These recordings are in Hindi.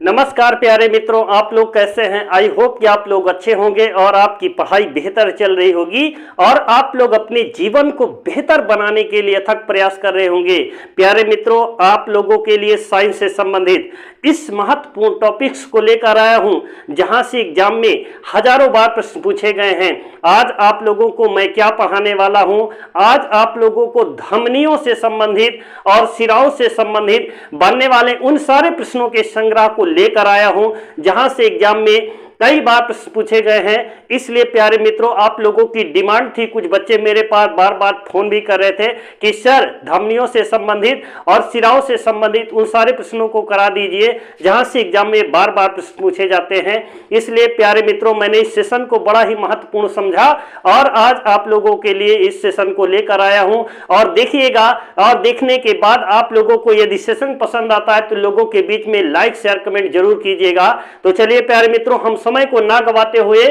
नमस्कार प्यारे मित्रों, आप लोग कैसे हैं। आई होप कि आप लोग अच्छे होंगे और आपकी पढ़ाई बेहतर चल रही होगी और आप लोग अपने जीवन को बेहतर बनाने के लिए अथक प्रयास कर रहे होंगे। प्यारे मित्रों, आप लोगों के लिए साइंस से संबंधित इस महत्वपूर्ण टॉपिक्स को लेकर आया हूं जहां से एग्जाम में हजारों बार प्रश्न पूछे गए हैं। आज आप लोगों को मैं क्या पढ़ाने वाला हूं, आज आप लोगों को धमनियों से संबंधित और सिराओं से संबंधित बनने वाले उन सारे प्रश्नों के संग्रह को लेकर आया हूं जहां से एग्जाम में कई बार प्रश्न पूछे गए हैं। इसलिए प्यारे मित्रों, आप लोगों की डिमांड थी, कुछ बच्चे मेरे पास बार बार फोन भी कर रहे थे कि सर धमनियों से संबंधित और सिराओं से संबंधित उन सारे प्रश्नों को करा दीजिए जहां से एग्जाम में बार बार प्रश्न पूछे जाते हैं। इसलिए प्यारे मित्रों, मैंने इस सेशन को बड़ा ही महत्वपूर्ण समझा और आज आप लोगों के लिए इस सेशन को लेकर आया हूं और देखिएगा। और देखने के बाद आप लोगों को यदि सेशन पसंद आता है तो लोगों के बीच में लाइक शेयर कमेंट जरूर कीजिएगा। तो चलिए प्यारे मित्रों, हम समय को ना गवाते हुए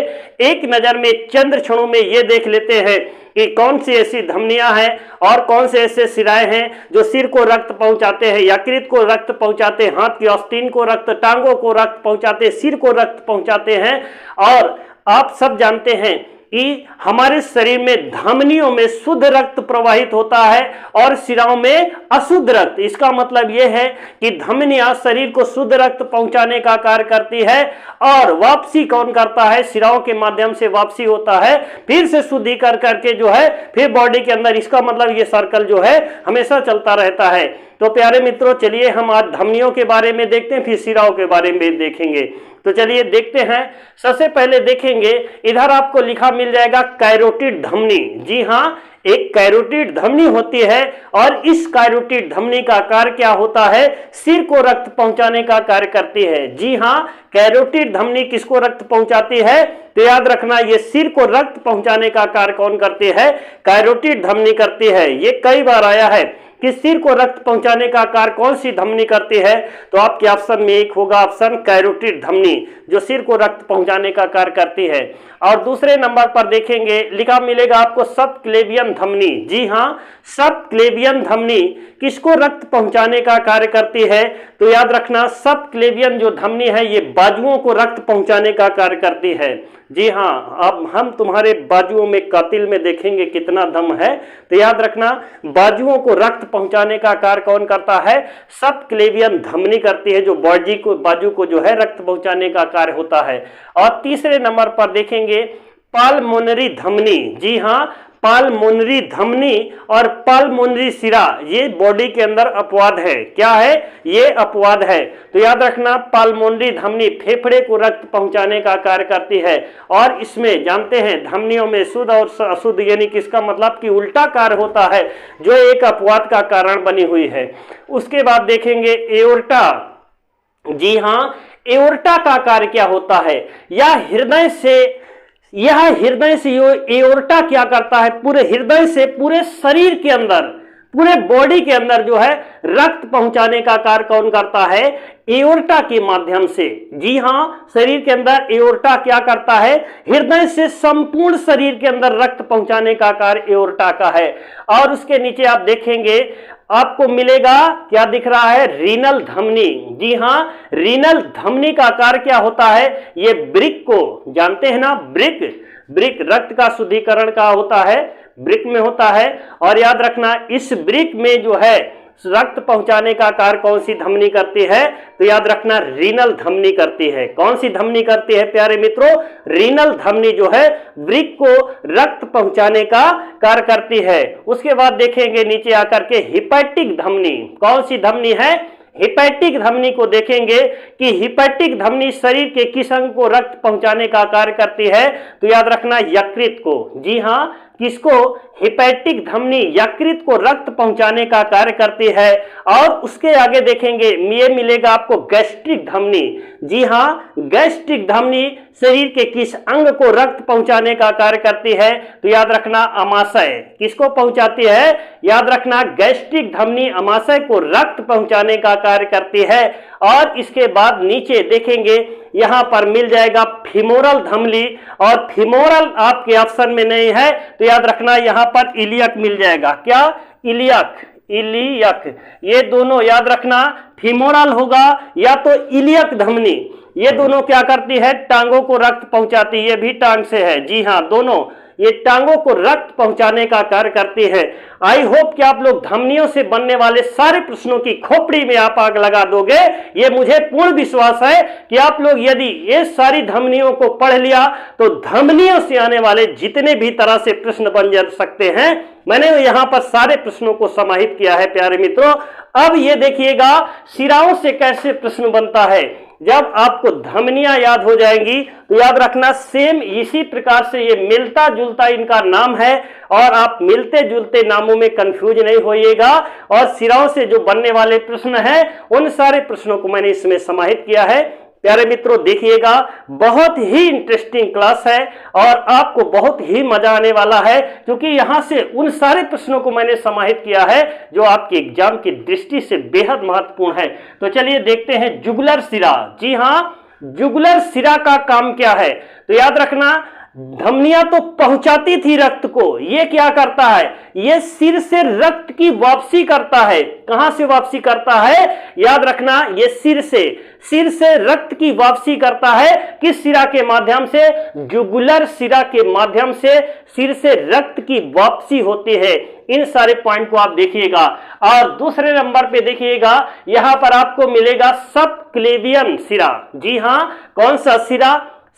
एक नजर में चंद क्षणों में ये देख लेते हैं कि कौन सी ऐसी धमनियां हैं और कौन से ऐसे सिराएं हैं जो सिर को रक्त पहुंचाते हैं, यकृत को रक्त पहुंचाते हैं, हाथ की आस्तीन को रक्त, टांगों को रक्त पहुंचाते हैं, सिर को रक्त पहुंचाते हैं। और आप सब जानते हैं कि हमारे शरीर में धमनियों में शुद्ध रक्त प्रवाहित होता है और सिराओं में अशुद्ध रक्त। इसका मतलब यह है कि धमनियां शरीर को शुद्ध रक्त पहुंचाने का कार्य करती है और वापसी कौन करता है, सिराओं के माध्यम से वापसी होता है, फिर से शुद्धिकर करके जो है फिर बॉडी के अंदर। इसका मतलब ये सर्कल जो है हमेशा चलता रहता है। तो प्यारे मित्रों, चलिए हम आज धमनियों के बारे में देखते हैं, फिर सिराओं के बारे में देखेंगे। तो चलिए देखते हैं। सबसे पहले देखेंगे, इधर आपको लिखा मिल जाएगा कैरोटिड धमनी। जी हाँ, एक कैरोटिड धमनी होती है और इस कैरोटिड धमनी का कार्य क्या होता है, सिर को रक्त पहुंचाने का कार्य करती है। जी हाँ, कैरोटिड धमनी किसको रक्त पहुंचाती है, तो याद रखना ये सिर को रक्त पहुंचाने का कार्य कौन करती है, कैरोटिड धमनी करती है। ये कई बार आया है कि सिर को रक्त पहुंचाने का कार्य कौन सी धमनी करती है, तो आपके ऑप्शन में एक होगा ऑप्शन कैरोटिड धमनी, जो सिर को रक्त पहुंचाने का कार्य करती है। और दूसरे नंबर पर देखेंगे, लिखा मिलेगा आपको सबक्लेवियन धमनी। जी हाँ, सबक्लेवियन धमनी किसको रक्त पहुंचाने का कार्य करती है, तो याद रखना सबक्लेवियन जो धमनी है ये बाजुओं को रक्त पहुंचाने का कार्य करती है। जी हाँ, अब हम तुम्हारे बाजुओं में कातिल में देखेंगे कितना दम है, तो याद रखना बाजुओं को रक्त पहुंचाने का कार्य कौन करता है, सबक्लेवियन धमनी करती है, जो बाजू को जो है रक्त पहुंचाने का कार्य होता है। और तीसरे नंबर पर देखेंगे पाल्मोनरी धमनी। जी हाँ, पाल्मोनरी धमनी और पाल्मोनरी सिरा ये बॉडी के अंदर अपवाद है। क्या है, ये अपवाद है। तो याद रखना पाल्मोनरी धमनी फेफड़े को रक्त पहुंचाने का कार्य करती है और इसमें जानते हैं धमनियों में शुद्ध और अशुद्ध, यानी कि इसका मतलब कि उल्टा कार्य होता है, जो एक अपवाद का कारण बनी हुई है। उसके बाद देखेंगे एओर्टा। जी हाँ, एओर्टा का कार्य क्या होता है, यह हृदय से एओर्टा क्या करता है, पूरे हृदय से पूरे शरीर के अंदर, पूरे बॉडी के अंदर जो है रक्त पहुंचाने का कार्य कौन करता है, एओर्टा के माध्यम से। जी हाँ, शरीर के अंदर एओर्टा क्या करता है, हृदय से संपूर्ण शरीर के अंदर रक्त पहुंचाने का कार्य एओर्टा का है। और उसके नीचे आप देखेंगे आपको मिलेगा, क्या दिख रहा है, रीनल धमनी। जी हाँ, रीनल धमनी का कार्य क्या होता है, ये ब्रिक को जानते हैं ना, ब्रिक रक्त का शुद्धिकरण का होता है, ब्रिक में होता है। और याद रखना इस ब्रिक में जो है रक्त पहुंचाने का कार्य कौन सी धमनी करती है, तो याद रखना रीनल धमनी करती है। कौन सी धमनी करती है प्यारे मित्रों, रीनल धमनी जो है ब्रिक को रक्त पहुंचाने का कार्य करती है। उसके बाद देखेंगे नीचे आकर के हिपैटिक धमनी। कौन सी धमनी है, हिपैटिक धमनी को देखेंगे कि हिपैटिक धमनी शरीर के किस अंग को रक्त पहुंचाने का कार्य करती है, तो याद रखना यकृत को। जी हाँ, किसको, हिपैटिक धमनी यकृत को रक्त पहुंचाने का कार्य करती है। और उसके आगे देखेंगे ये मिलेगा आपको गैस्ट्रिक धमनी। जी हाँ, गैस्ट्रिक धमनी शरीर के किस अंग को रक्त पहुंचाने का कार्य करती है, तो याद रखना अमाशय। किसको पहुंचाती है, याद रखना गैस्ट्रिक धमनी अमाशय को रक्त पहुंचाने का कार्य करती है। और इसके बाद नीचे देखेंगे यहां पर मिल जाएगा फीमोरल धमनी, और फीमोरल आपके ऑप्शन में नहीं है तो याद रखना यहां पर इलियक मिल जाएगा। क्या, इलियक, इलियक, ये दोनों याद रखना, फीमोरल होगा या तो इलियक धमनी, ये दोनों क्या करती है, टांगों को रक्त पहुंचाती है, ये भी टांग से है, जी हाँ दोनों ये टांगों को रक्त पहुंचाने का कार्य करती है। आई होप कि आप लोग धमनियों से बनने वाले सारे प्रश्नों की खोपड़ी में आप आग लगा दोगे। ये मुझे पूर्ण विश्वास है कि आप लोग यदि ये सारी धमनियों को पढ़ लिया तो धमनियों से आने वाले जितने भी तरह से प्रश्न बन जा सकते हैं, मैंने यहां पर सारे प्रश्नों को समाहित किया है प्यारे मित्रों। अब ये देखिएगा शिराओं से कैसे प्रश्न बनता है। जब आपको धमनियां याद हो जाएंगी तो याद रखना सेम इसी प्रकार से ये मिलता जुलता इनका नाम है और आप मिलते जुलते नामों में कंफ्यूज नहीं होइएगा। और शिराओं से जो बनने वाले प्रश्न हैं उन सारे प्रश्नों को मैंने इसमें समाहित किया है। प्यारे मित्रों देखिएगा, बहुत ही इंटरेस्टिंग क्लास है और आपको बहुत ही मजा आने वाला है, क्योंकि यहां से उन सारे प्रश्नों को मैंने समाहित किया है जो आपके एग्जाम की दृष्टि से बेहद महत्वपूर्ण है। तो चलिए देखते हैं जुगुलर शिरा। जी हां, जुगुलर शिरा का काम क्या है, तो याद रखना धमनियां तो पहुंचाती थी रक्त को, ये क्या करता है, ये सिर से रक्त की वापसी करता है। कहां से वापसी करता है, याद रखना ये सिर से रक्त की वापसी करता है। किस शिरा के माध्यम से, जुगुलर शिरा के माध्यम से सिर से रक्त की वापसी होती है। इन सारे पॉइंट को आप देखिएगा। और दूसरे नंबर पे देखिएगा, यहां पर आपको मिलेगा सबक्लेवियन शिरा। जी हां, कौन सा शिरा,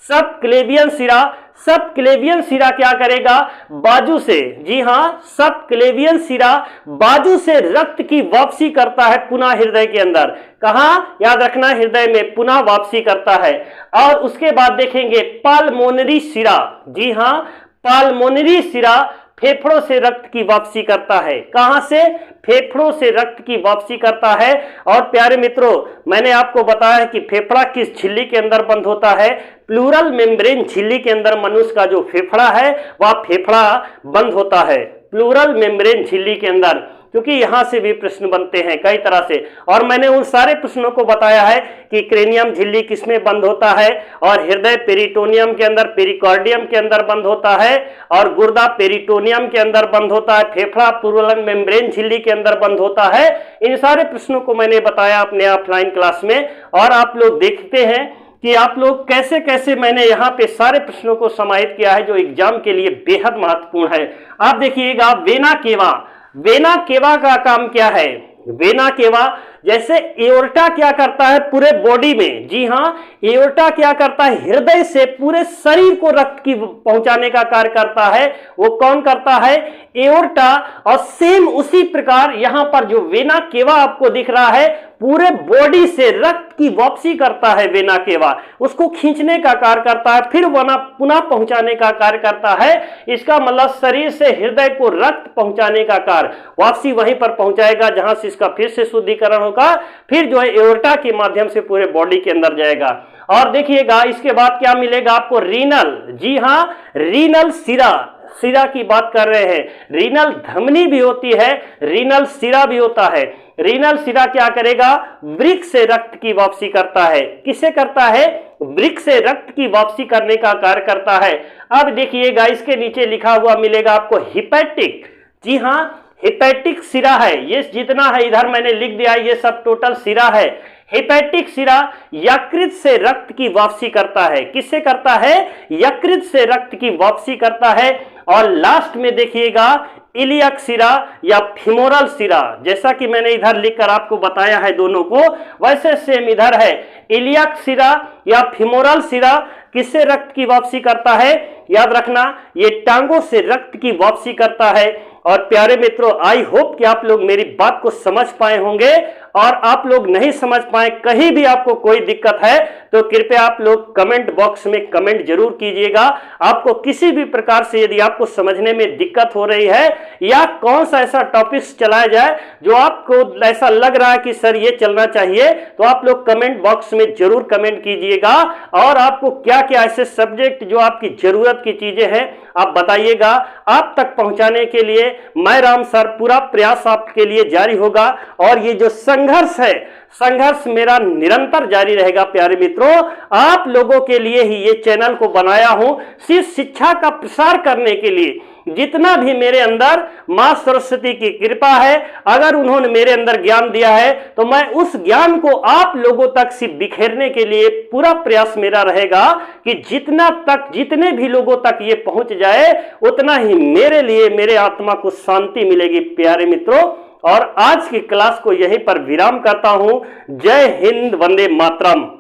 सबक्लेवियन शिरा। सबक्लेवियन शिरा क्या करेगा, बाजू से, जी हां सबक्लेवियन शिरा बाजू से रक्त की वापसी करता है पुनः हृदय के अंदर। कहां, याद रखना हृदय में पुनः वापसी करता है। और उसके बाद देखेंगे पाल्मोनरी शिरा। जी हां, पाल्मोनरी शिरा फेफड़ों से रक्त की वापसी करता है। कहां से, फेफड़ों से रक्त की वापसी करता है। और प्यारे मित्रों मैंने आपको बताया है कि फेफड़ा किस झिल्ली के अंदर बंद होता है, प्लूरल मेम्ब्रेन झिल्ली के अंदर मनुष्य का जो फेफड़ा है वह फेफड़ा बंद होता है प्लूरल मेम्ब्रेन झिल्ली के अंदर, क्योंकि यहां से भी प्रश्न बनते हैं कई तरह से। और मैंने उन सारे प्रश्नों को बताया है कि क्रेनियम झिल्ली किसमें बंद होता है, और हृदय पेरिटोनियम के अंदर, पेरिकार्डियम के अंदर बंद होता है, और गुर्दा पेरिटोनियम के अंदर बंद होता है, फेफड़ा प्लूरल मेम्ब्रेन झिल्ली के अंदर बंद होता है। इन सारे प्रश्नों को मैंने बताया अपने ऑफलाइन क्लास में, और आप लोग देखते हैं कि आप लोग कैसे कैसे मैंने यहाँ पे सारे प्रश्नों को समाहित किया है जो एग्जाम के लिए बेहद महत्वपूर्ण है। आप देखिएगा वेना केवा, वेना केवा का काम क्या है, वेना केवा जैसे एओर्टा क्या करता है पूरे बॉडी में, जी हां एओर्टा क्या करता है हृदय से पूरे शरीर को रक्त की पहुंचाने का कार्य करता है, वो कौन करता है, एओर्टा। और सेम उसी प्रकार यहां पर जो वेना केवा आपको दिख रहा है पूरे बॉडी से रक्त की वापसी करता है वेना केवा, उसको खींचने का कार्य करता है, फिर वना पुनः पहुंचाने का कार्य करता है। इसका मतलब शरीर से हृदय को रक्त पहुंचाने का कार्य, वापसी वहीं पर पहुंचाएगा जहां से इसका फिर से शुद्धिकरण होगा, फिर जो है एओर्टा के माध्यम से पूरे बॉडी के अंदर जाएगा। और देखिएगा इसके बाद क्या मिलेगा आपको, रीनल, जी हां रीनल शिरा, शिरा की बात कर रहे हैं, रीनल धमनी भी होती है, रीनल शिरा भी होता है। रीनल शिरा क्या करेगा, वृक्क से रक्त की वापसी करता है। किसे करता है, वृक्क से रक्त की वापसी करने का कार्य करता है। अब देखिएगा इसके नीचे लिखा हुआ मिलेगा आपको हिपैटिक, जी हां हिपैटिक शिरा है, ये जितना है इधर मैंने लिख दिया, ये सब टोटल शिरा है। हिपैटिक शिरा यकृत से रक्त की वापसी करता है, किससे करता है, यकृत से रक्त की वापसी करता है। और लास्ट में देखिएगा इलियक शिरा या फीमोरल शिरा, जैसा कि मैंने इधर लिखकर आपको बताया है दोनों को, वैसे सेम इधर है इलियक शिरा या फीमोरल शिरा किससे रक्त की वापसी करता है, याद रखना ये टांगों से रक्त की वापसी करता है। और प्यारे मित्रों आई होप कि आप लोग मेरी बात को समझ पाए होंगे, और आप लोग नहीं समझ पाए, कहीं भी आपको कोई दिक्कत है तो कृपया आप लोग कमेंट बॉक्स में कमेंट जरूर कीजिएगा। आपको किसी भी प्रकार से यदि आपको समझने में दिक्कत हो रही है या कौन सा ऐसा टॉपिक्स चलाया जाए जो आपको ऐसा लग रहा है कि सर ये चलना चाहिए, तो आप लोग कमेंट बॉक्स में जरूर कमेंट कीजिएगा। और आपको क्या क्या ऐसे सब्जेक्ट जो आपकी जरूरत की चीजें हैं आप बताइएगा, आप तक पहुंचाने के लिए मैं राम सर पूरा प्रयास आपके लिए जारी होगा। और ये जो संघर्ष है संघर्ष मेरा निरंतर जारी रहेगा। प्यारे मित्रों, आप लोगों के लिए ही ये चैनल को बनाया हूं, सिर्फ शिक्षा का प्रसार करने के लिए। जितना भी मेरे अंदर मां सरस्वती की कृपा है, अगर उन्होंने मेरे अंदर ज्ञान दिया है तो मैं उस ज्ञान को आप लोगों तक सिर्फ बिखेरने के लिए पूरा प्रयास मेरा रहेगा कि जितने भी लोगों तक ये पहुंच जाए उतना ही मेरे लिए, मेरे आत्मा को शांति मिलेगी। प्यारे मित्रों, और आज की क्लास को यहीं पर विराम करता हूं। जय हिंद, वंदे मातरम।